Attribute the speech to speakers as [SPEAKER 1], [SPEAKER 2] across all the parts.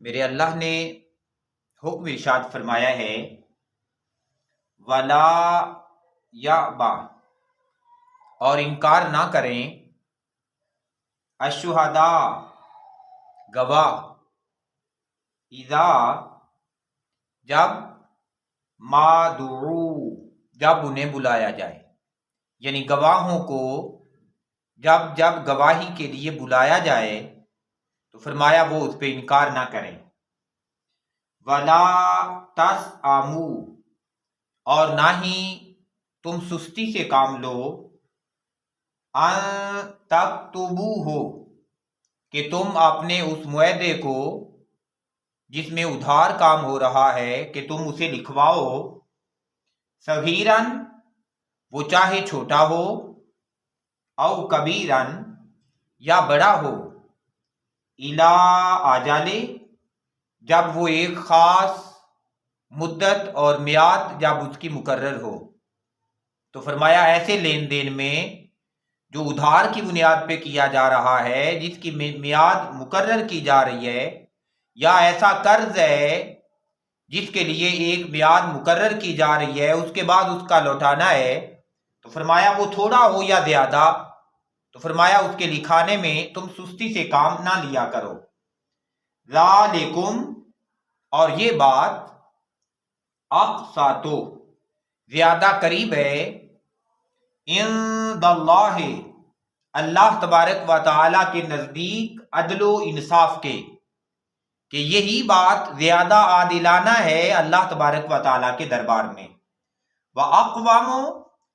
[SPEAKER 1] میرے اللہ نے حکم ارشاد فرمایا ہے ولا یابا، اور انکار نہ کریں الشہداء گواہ، اذا جب ما دعو جب انہیں بلایا جائے، یعنی گواہوں کو جب گواہی کے لیے بلایا جائے تو فرمایا وہ اس پہ انکار نہ کریں۔ ولا تسأموا، اور نہ ہی تم سستی سے کام لو، ان تکتبوہ، کہ تم اپنے اس معاہدے کو جس میں ادھار کام ہو رہا ہے کہ تم اسے لکھواؤ، صغیراً وہ چاہے چھوٹا ہو، او کبیراً یا بڑا ہو، الی اجل، جب وہ ایک خاص مدت اور میعاد جب اس کی مقرر ہو۔ تو فرمایا ایسے لین دین میں جو ادھار کی بنیاد پہ کیا جا رہا ہے، جس کی میعاد مقرر کی جا رہی ہے، یا ایسا قرض ہے جس کے لیے ایک میعاد مقرر کی جا رہی ہے، اس کے بعد اس کا لوٹانا ہے، تو فرمایا وہ تھوڑا ہو یا زیادہ، تو فرمایا اس کے لکھانے میں تم سستی سے کام نہ لیا کرو۔ ذالکم، اور یہ بات اقساط، زیادہ قریب ہے، عند اللہ، اللہ تبارک و تعالی کے نزدیک، عدل و انصاف کے، کہ یہی بات زیادہ عادلانہ ہے اللہ تبارک و تعالی کے دربار میں۔ وَأَقْوَمُ،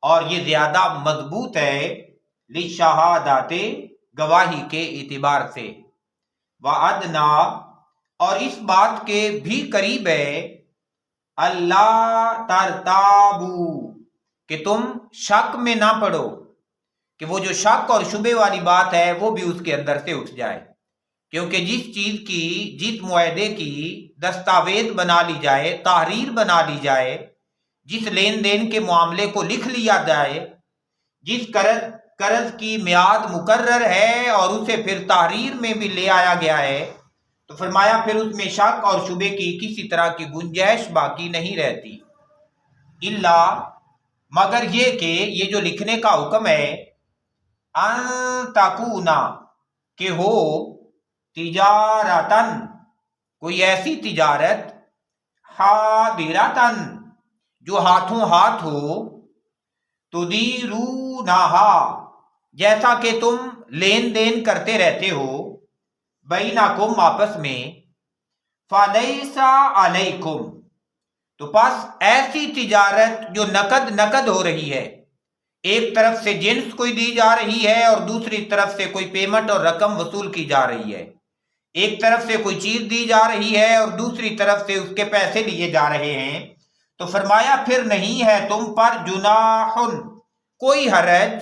[SPEAKER 1] اور یہ زیادہ مضبوط ہے، لِلشَّهَادَاتِ، گواہی کے اعتبار سے، وَأَدْنَىٰ، اور اس بات کے بھی قریب ہے، اللہ ترتابو، کہ تم شک میں نہ پڑو، کہ وہ جو شک اور شبے والی بات ہے وہ بھی اس کے اندر سے اٹھ جائے، کیونکہ جس چیز کی، جس معاہدے کی دستاویز بنا لی جائے، تحریر بنا لی جائے، جس لین دین کے معاملے کو لکھ لیا جائے، جس قرض کی میعاد مقرر ہے اور اسے پھر تحریر میں بھی لے آیا گیا ہے، تو فرمایا پھر اس میں شک اور شبے کی کسی طرح کی گنجائش باقی نہیں رہتی، الا، مگر یہ کہ یہ جو لکھنے کا حکم ہے، ان تکونا، کہ ہو، تجارتن، کوئی ایسی تجارت، حاضرتن، جو ہاتھوں ہاتھ ہو، تدیرونہا، جیسا کہ تم لین دین کرتے رہتے ہو، بینکم، آپس میں، فلیس علیکم، تو پس ایسی تجارت جو نقد ہو رہی ہے، ایک طرف سے جنس کوئی دی جا رہی ہے اور دوسری طرف سے کوئی پیمنٹ اور رقم وصول کی جا رہی ہے، ایک طرف سے کوئی چیز دی جا رہی ہے اور دوسری طرف سے اس کے پیسے لیے جا رہے ہیں، تو فرمایا پھر نہیں ہے تم پر جناح، کوئی حرج،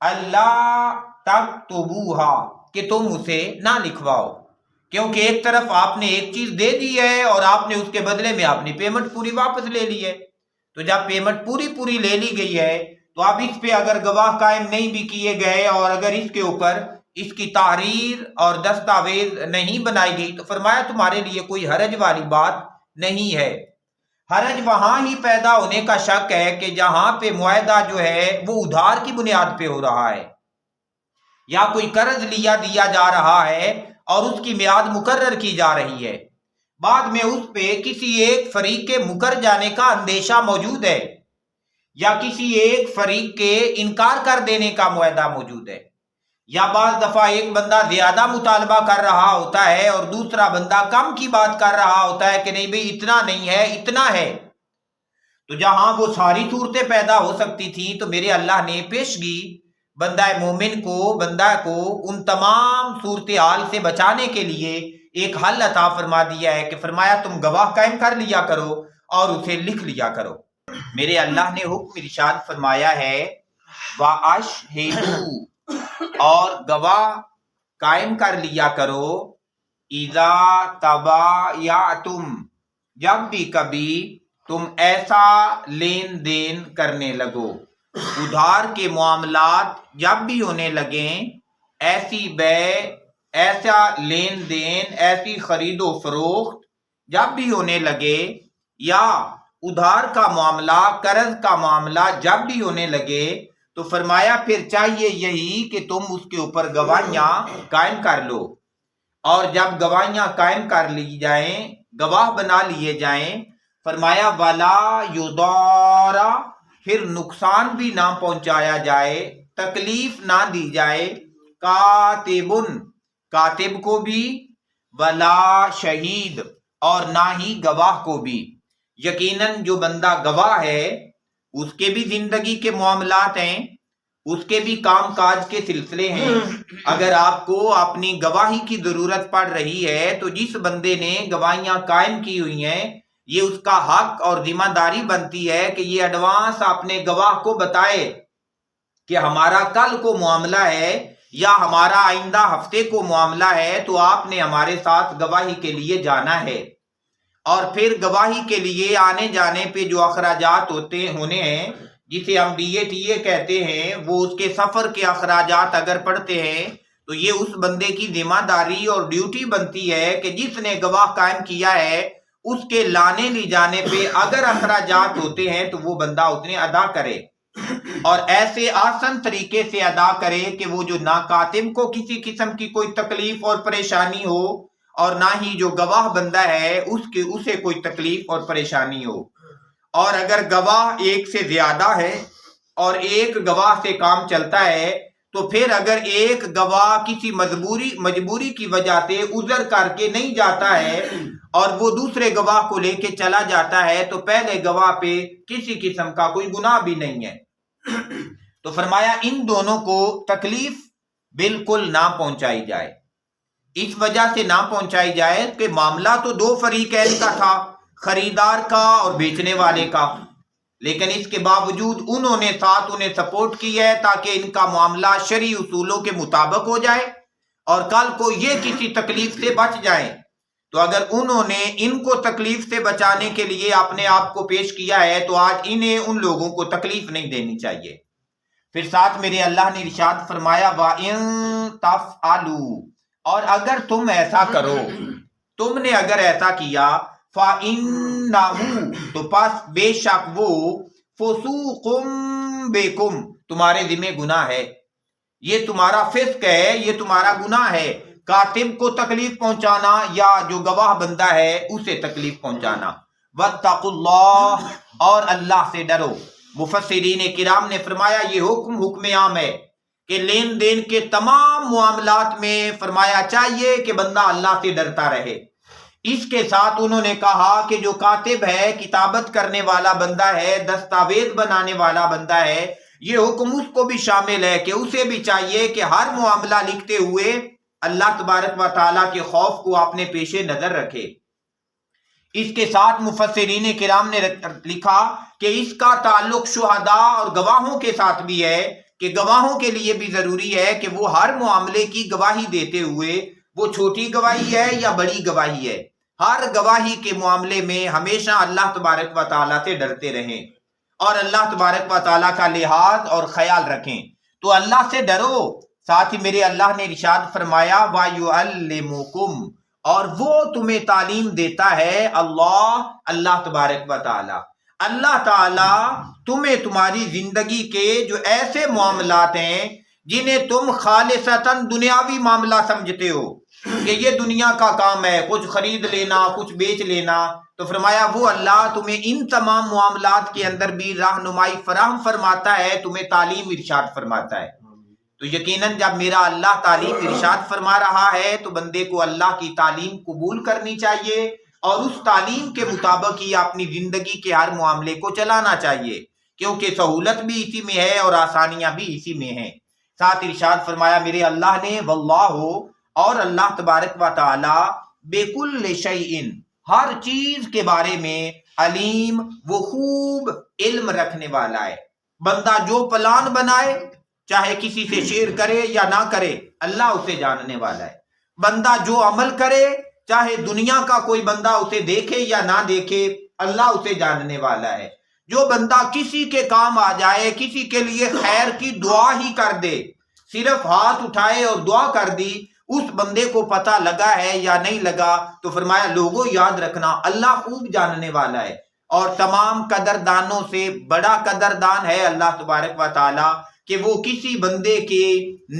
[SPEAKER 1] اللہ تکتبوہا، کہ تم اسے نہ لکھواؤ، کیونکہ ایک طرف آپ نے ایک چیز دے دی ہے اور آپ نے اس کے بدلے میں اپنی پیمنٹ پوری واپس لے لی ہے، تو جب پیمنٹ پوری لے لی گئی ہے تو اب اس پہ اگر گواہ قائم نہیں بھی کیے گئے اور اگر اس کے اوپر اس کی تحریر اور دستاویز نہیں بنائی گئی، تو فرمایا تمہارے لیے کوئی حرج والی بات نہیں ہے۔ حرج وہاں ہی پیدا ہونے کا شک ہے کہ جہاں پہ معاہدہ جو ہے وہ ادھار کی بنیاد پہ ہو رہا ہے، یا کوئی قرض دیا جا رہا ہے اور اس کی میعاد مقرر کی جا رہی ہے، بعد میں اس پہ کسی ایک فریق کے مکر جانے کا اندیشہ موجود ہے، یا کسی ایک فریق کے انکار کر دینے کا معاہدہ موجود ہے، یا بعض دفعہ ایک بندہ زیادہ مطالبہ کر رہا ہوتا ہے اور دوسرا بندہ کم کی بات کر رہا ہوتا ہے کہ نہیں بھئی اتنا نہیں ہے، اتنا ہے، تو جہاں وہ ساری صورتیں پیدا ہو سکتی تھیں تو میرے اللہ نے پیشگی بندہ مومن کو، بندہ کو ان تمام صورتحال سے بچانے کے لیے ایک حل عطا فرما دیا ہے کہ فرمایا تم گواہ قائم کر لیا کرو اور اسے لکھ لیا کرو۔ میرے اللہ نے حکم ارشاد فرمایا ہے وَأَشْهِدُوا، اور گواہ قائم کر لیا کرو، اِذَا تَبَایَعْتُمْ، جب بھی کبھی تم ایسا لین دین کرنے لگو، ادھار کے معاملات جب بھی ہونے لگیں، ایسی بے ایسا لین دین، ایسی خرید و فروخت جب بھی ہونے لگے، یا ادھار کا معاملہ، قرض کا معاملہ جب بھی ہونے لگے، تو فرمایا پھر چاہیے یہی کہ تم اس کے اوپر گواہیاں قائم کر لو، اور جب گواہیاں قائم کر لی جائیں، گواہ بنا لیے جائیں، فرمایا ولا یضارا، پھر نقصان بھی نہ پہنچایا جائے، تکلیف نہ دی جائے، کاتبن، کاتب کو بھی، ولا شہید، اور نہ ہی گواہ کو بھی۔ یقیناً جو بندہ گواہ ہے اس کے بھی زندگی کے معاملات ہیں، اس کے بھی کام کاج کے سلسلے ہیں۔ اگر آپ کو اپنی گواہی کی ضرورت پڑ رہی ہے تو جس بندے نے گواہیاں قائم کی ہوئی ہیں، یہ اس کا حق اور ذمہ داری بنتی ہے کہ یہ ایڈوانس اپنے گواہ کو بتائے کہ ہمارا کل کو معاملہ ہے یا ہمارا آئندہ ہفتے کو معاملہ ہے، تو آپ نے ہمارے ساتھ گواہی کے لیے جانا ہے۔ اور پھر گواہی کے لیے آنے جانے پہ جو اخراجات ہونے ہیں، جسے ہم ڈی اے ٹی اے کہتے ہیں، وہ اس کے سفر کے اخراجات اگر پڑتے ہیں تو یہ اس بندے کی ذمہ داری اور ڈیوٹی بنتی ہے کہ جس نے گواہ قائم کیا ہے اس کے لانے لے جانے پہ اگر اخراجات ہوتے ہیں تو وہ بندہ اتنے ادا کرے، اور ایسے آسان طریقے سے ادا کرے کہ وہ جو نہ کاتب کو کسی قسم کی کوئی تکلیف اور پریشانی ہو، اور نہ ہی جو گواہ بندہ ہے اسے کوئی تکلیف اور پریشانی ہو۔ اور اگر گواہ ایک سے زیادہ ہے اور ایک گواہ سے کام چلتا ہے، تو پھر اگر ایک گواہ کسی مجبوری کی وجہ سے عذر کر کے نہیں جاتا ہے اور وہ دوسرے گواہ کو لے کے چلا جاتا ہے، تو پہلے گواہ پہ کسی قسم کا کوئی گناہ بھی نہیں ہے۔ تو فرمایا ان دونوں کو تکلیف بالکل نہ پہنچائی جائے۔ اس وجہ سے نہ پہنچائی جائے کہ معاملہ تو دو فریقین کا تھا، خریدار کا اور بیچنے والے کا، لیکن اس کے باوجود انہوں نے ساتھ انہیں سپورٹ کی ہے تاکہ ان کا معاملہ شرعی اصولوں کے مطابق ہو جائے اور کل کو یہ کسی تکلیف سے بچ جائیں۔ تو اگر انہوں نے ان کو تکلیف سے بچانے کے لیے اپنے آپ کو پیش کیا ہے تو آج انہیں ان لوگوں کو تکلیف نہیں دینی چاہیے۔ پھر ساتھ میرے اللہ نے ارشاد فرمایا وَإِن تَفْعَلُوا، اور اگر تم ایسا کرو، تم نے اگر ایسا کیا، فَإِنَّهُ، تو پس بے شک وہ، فُسُوقٌ بِكُمْ، تمہارے ذمہ گناہ ہے، یہ تمہارا فسق ہے، یہ تمہارا گناہ ہے، کاتب کو تکلیف پہنچانا یا جو گواہ بندہ ہے اسے تکلیف پہنچانا۔ وَاتَّقُوا اللَّهَ، اور اللہ سے ڈرو۔ مفسرین کرام نے فرمایا یہ حکم عام ہے کہ لین دین کے تمام معاملات میں فرمایا چاہیے کہ بندہ اللہ سے ڈرتا رہے۔ اس کے ساتھ انہوں نے کہا کہ جو کاتب ہے، کتابت کرنے والا بندہ ہے، دستاویز بنانے والا بندہ ہے، یہ حکم اس کو بھی شامل ہے کہ اسے بھی چاہیے کہ ہر معاملہ لکھتے ہوئے اللہ تبارک و تعالیٰ کے خوف کو اپنے پیش نظر رکھے۔ اس کے ساتھ مفسرین کرام نے لکھا کہ اس کا تعلق شہداء اور گواہوں کے ساتھ بھی ہے، کہ گواہوں کے لیے بھی ضروری ہے کہ وہ ہر معاملے کی گواہی دیتے ہوئے، وہ چھوٹی گواہی ہے یا بڑی گواہی ہے، ہر گواہی کے معاملے میں ہمیشہ اللہ تبارک و تعالیٰ سے ڈرتے رہیں اور اللہ تبارک و تعالیٰ کا لحاظ اور خیال رکھیں۔ تو اللہ سے ڈرو۔ ساتھ ہی میرے اللہ نے ارشاد فرمایا وَيُعَلِّمُكُمْ، اور وہ تمہیں تعلیم دیتا ہے، اللہ تبارک و تعالیٰ، اللہ تعالیٰ تمہیں تمہاری زندگی کے جو ایسے معاملات ہیں جنہیں تم خالصتاً دنیاوی معاملہ سمجھتے ہو کہ یہ دنیا کا کام ہے، کچھ خرید لینا، کچھ بیچ لینا، تو فرمایا وہ اللہ تمہیں ان تمام معاملات کے اندر بھی رہنمائی فراہم فرماتا ہے، تمہیں تعلیم ارشاد فرماتا ہے۔ تو یقیناً جب میرا اللہ تعلیم ارشاد فرما رہا ہے تو بندے کو اللہ کی تعلیم قبول کرنی چاہیے اور اس تعلیم کے مطابق ہی اپنی زندگی کے ہر معاملے کو چلانا چاہیے، کیونکہ سہولت بھی اسی میں ہے اور آسانیاں بھی اسی میں ہیں۔ ساتھ ارشاد فرمایا میرے اللہ نے واللہ، اور اللہ تبارک و تعالی، بکل شیء، ہر چیز کے بارے میں، علیم، وہ خوب علم رکھنے والا ہے۔ بندہ جو پلان بنائے، چاہے کسی سے شیئر کرے یا نہ کرے، اللہ اسے جاننے والا ہے۔ بندہ جو عمل کرے، چاہے دنیا کا کوئی بندہ اسے دیکھے یا نہ دیکھے، اللہ اسے جاننے والا ہے۔ جو بندہ کسی کے کام آ جائے، کسی کے لیے خیر کی دعا ہی کر دے، صرف ہاتھ اٹھائے اور دعا کر دی، اس بندے کو پتہ لگا ہے یا نہیں لگا، تو فرمایا لوگوں یاد رکھنا اللہ خوب جاننے والا ہے، اور تمام قدردانوں سے بڑا قدردان ہے اللہ تبارک و تعالی، کہ وہ کسی بندے کے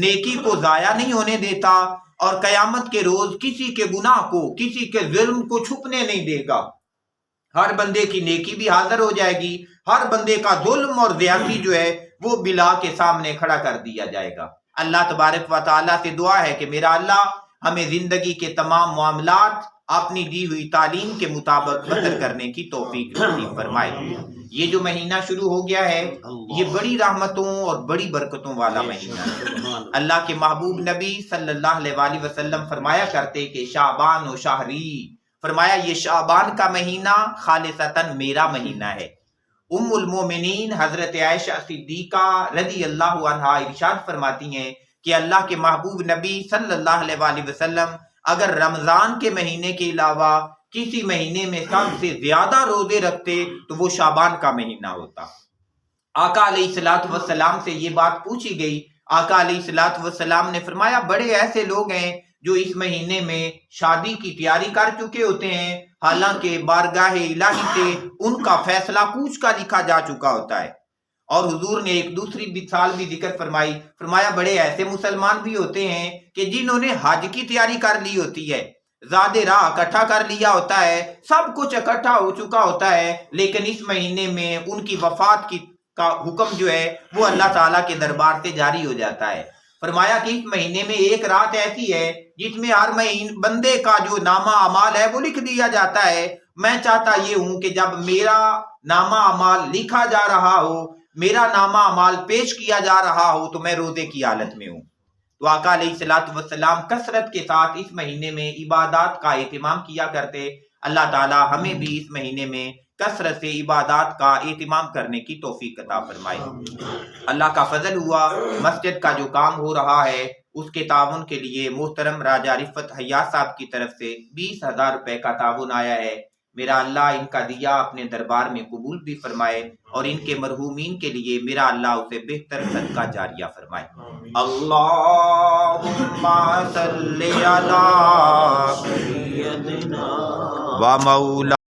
[SPEAKER 1] نیکی کو ضائع نہیں ہونے دیتا، اور قیامت کے روز کسی کے گناہ کو، کسی کے ظلم کو چھپنے نہیں دے گا۔ ہر بندے کی نیکی بھی حاضر ہو جائے گی، ہر بندے کا ظلم اور زیادتی جو ہے وہ بلا کے سامنے کھڑا کر دیا جائے گا۔ اللہ تبارک و تعالیٰ سے دعا ہے کہ میرا اللہ ہمیں زندگی کے تمام معاملات اپنی دی ہوئی تعلیم کے مطابق بسر کرنے کی توفیق نصیب فرمائے۔ یہ جو مہینہ شروع ہو گیا ہے یہ بڑی رحمتوں اور بڑی برکتوں والا مہینہ ہے۔ اللہ کے محبوب نبی صلی اللہ علیہ وآلہ وسلم فرمایا کرتے کہ شعبان و شہری، فرمایا یہ شعبان کا مہینہ خالصتاً میرا مہینہ ہے۔ ام المومنین حضرت عائشہ صدیقہ رضی اللہ عنہا ارشاد فرماتی ہیں کہ اللہ کے محبوب نبی صلی اللہ علیہ وآلہ وسلم اگر رمضان کے مہینے کے علاوہ کسی مہینے میں سب سے زیادہ روزے رکھتے تو وہ شعبان کا مہینہ ہوتا۔ آقا علیہ الصلوۃ والسلام سے یہ بات پوچھی گئی، آقا علیہ الصلوۃ والسلام نے فرمایا بڑے ایسے لوگ ہیں جو اس مہینے میں شادی کی تیاری کر چکے ہوتے ہیں، حالانکہ بارگاہ الہی سے ان کا فیصلہ کوچ کا لکھا جا چکا ہوتا ہے۔ اور حضور نے ایک دوسری مثال بھی ذکر فرمائی، فرمایا بڑے ایسے مسلمان بھی ہوتے ہیں کہ جنہوں نے حج کی تیاری کر لی ہوتی ہے، زاد راہ اکٹھا کر لیا ہوتا ہے، سب کچھ اکٹھا ہو چکا ہوتا ہے، لیکن اس مہینے میں ان کی وفات کا حکم جو ہے وہ اللہ تعالیٰ کے دربار سے جاری ہو جاتا ہے۔ فرمایا کہ اس مہینے میں ایک رات ایسی ہے جس میں ہر بندے کا جو نامہ اعمال ہے وہ لکھ دیا جاتا ہے۔ میں چاہتا یہ ہوں کہ جب میرا نامہ اعمال لکھا جا رہا ہو، میرا نامہ اعمال پیش کیا جا رہا ہو تو میں روزے کی حالت میں ہوں۔ تو آقا علیہ الصلوۃ والسلام کثرت کے ساتھ اس مہینے میں عبادات کا اہتمام کیا کرتے۔ اللہ تعالی ہمیں بھی اس مہینے میں کثرت سے عبادات کا اہتمام کرنے کی توفیق عطا فرمائے۔ اللہ کا فضل ہوا، مسجد کا جو کام ہو رہا ہے اس کے تعاون کے لیے محترم راجہ رفت حیات صاحب کی طرف سے 20,000 روپے کا تعاون آیا ہے۔ میرا اللہ ان کا دیا اپنے دربار میں قبول بھی فرمائے، اور ان کے مرحومین کے لیے میرا اللہ اسے بہتر صدقہ جاریہ فرمائے۔ اللہم صلی علی سیدنا و مولا